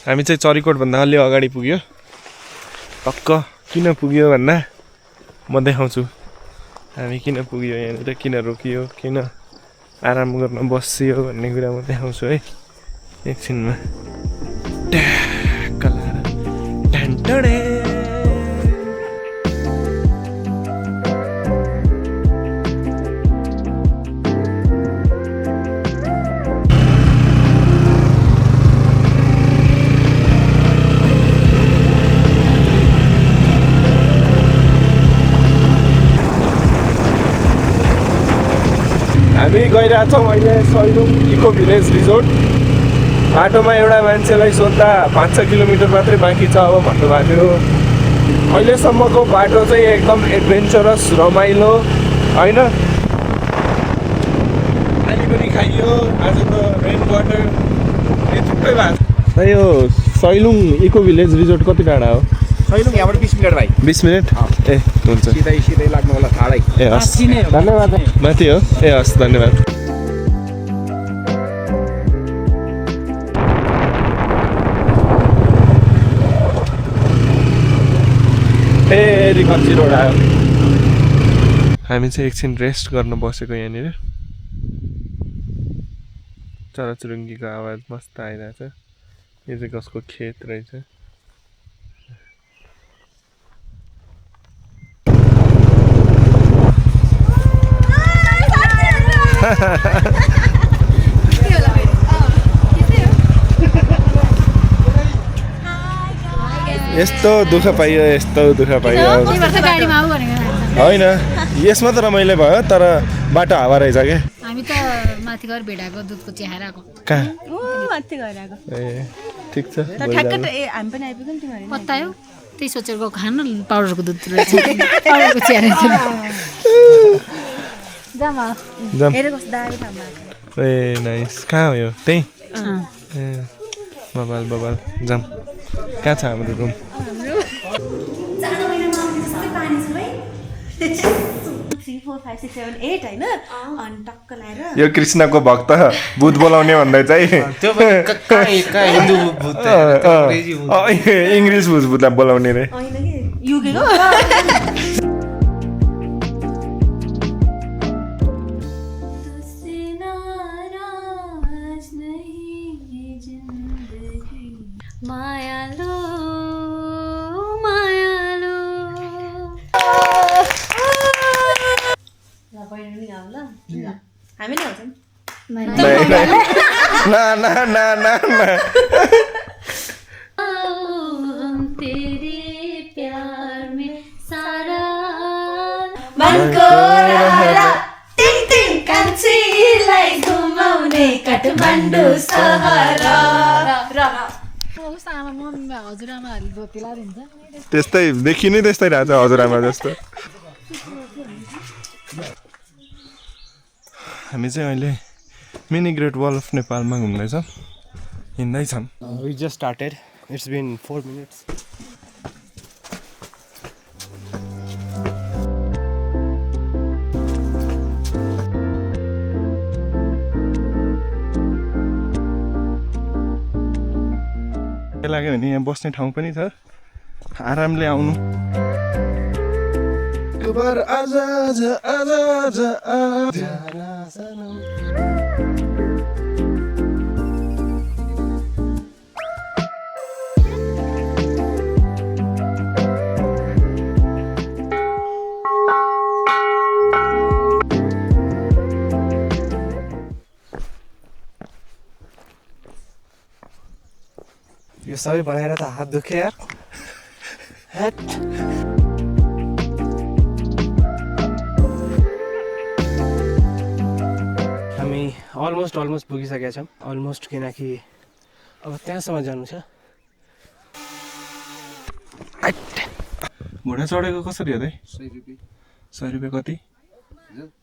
हामी चाहिँ चरीकोटभन्दा अलि अगाडि पुग्यो टक्क किन पुग्यो भन्दा म देखाउँछु हामी किन पुग्यो यहाँनिर किन रोकियो किन आराम गर्न बसियो भन्ने कुरा म देखाउँछु है एकछिनमा ट्याक्क लाएर ढ्यान्टडे हामी गइरहेछौँ अहिले सैलुङ इको भिलेज रिजोर्ट बाटोमा एउटा मान्छेलाई सोद्धा 5-6 किलोमिटर मात्रै बाँकी छ अब भन्नुभएको थियो अहिलेसम्मको बाटो चाहिँ एकदम एडभेन्चरस रमाइलो होइन पानी पनि खाइयो आज त रेन वाटर थुप्रै भएको यो सैलुङ इको भिलेज रिजोर्ट कति टाढा हो सैलुङ यहाँबाट 20 मिनट भाइ 20 मिनट ए हुन्छ सिधै लाग्नु होला टाढै ए हस् धन्यवाद माथि हो ए हस् धन्यवाद फेरि कच्ची रोड आयो हामी चाहिँ एकछिन रेस्ट गर्न बसेको यहाँनिर चराचुरुङ्गीको आवाज मस्त आइरहेछ यो चाहिँ कसको खेत रहेछ यस्तो दुःख पाइयो होइन यसमा त रमाइलो भयो तर बाटो हावा रहेछ क्या हामी त माथि गएर भेटाएको दुधको चिया खाएर आएको कहाँ माथि गएर आएको ए ठिक छ ठ्याक्क हामी पनि आइपुग्यौँ तिमीहरू पत्तायो त्यही सोचेर गएको खानु पाउडरको दुध रहेछ पाउडरको चिया रहेछ हेरेर कस्तो दामी ठाउँमा ए नाइस कहाँ हो यो त्यही ए बबाल जाम कहाँ छ हाम्रो रुम यो कृष्णको भक्त भूत बोलाउने भन्दै चाहिँ इङ्ग्लिस भूतलाई बोलाउने रे हामी नै आउँछौँ मनको कान्छीलाई घुमाउने काठमाडौँ सहर त्यस्तै देखि नै त्यस्तै रहेछ हजुरआमा जस्तो हामी चाहिँ अहिले मिनी ग्रेट वल अफ नेपालमा घुम्दैछौँ हिँड्दैछौँ We just started. It's been 4 minutes. के लाग्यो भने यहाँ बस्ने ठाउँ पनि छ आरामले आउनु यो सबै बनाएर त हात दुख्यो यार हामी अलमोस्ट पुगिसकेका छौँ अलमोस्ट किनकि अब त्यहाँसम्म जानु छ घोडा चढेको कसरी हो त 100 रुपियाँ कति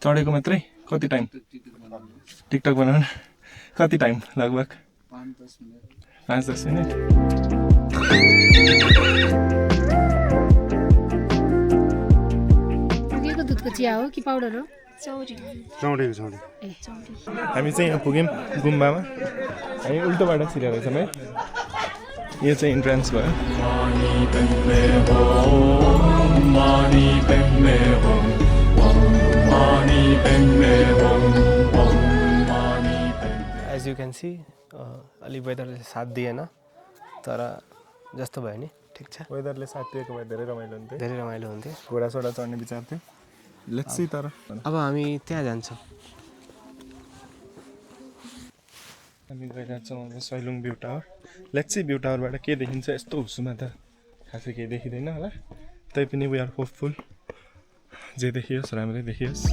चढेको मात्रै कति टाइम टिकटक बनाउन कति टाइम लगभग 5-10 मिनट दुधको चिया हो कि पाउडर हो चौडी हामी चाहिँ यहाँ पुग्यौँ गुम्बामा हामी उल्टो बाटो छिरेर छौँ है यो चाहिँ इन्ट्रान्स भयो एज यु क्यान सी अलि वेदरले साथ दिएन तर जस्तो भयो नि ठिक छ वेदरले साथ दिएको भए धेरै रमाइलो हुन्थ्यो धेरै रमाइलो हुन्थ्यो घोडासोडा चढ्ने विचार थियो लेट्स सी तर अब हामी त्यहाँ जान्छौँ हामी गइरहेछौँ अब Sailung view tower let's see view टावरबाट के देखिन्छ यस्तो हुसुमा त खासै केही देखिँदैन होला तैपनि वी आर होपफुल जे देखियोस् राम्रै देखियोस्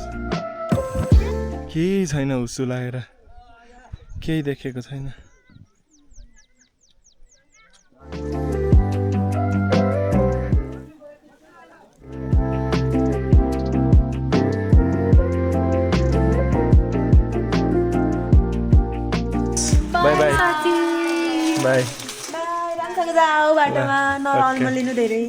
केही छैन हुसु लागेर केही देखेको छैन बाई बाई बाई बाई राम्रोसँग जाऊ बाटोमा नराउनु लिनु धेरै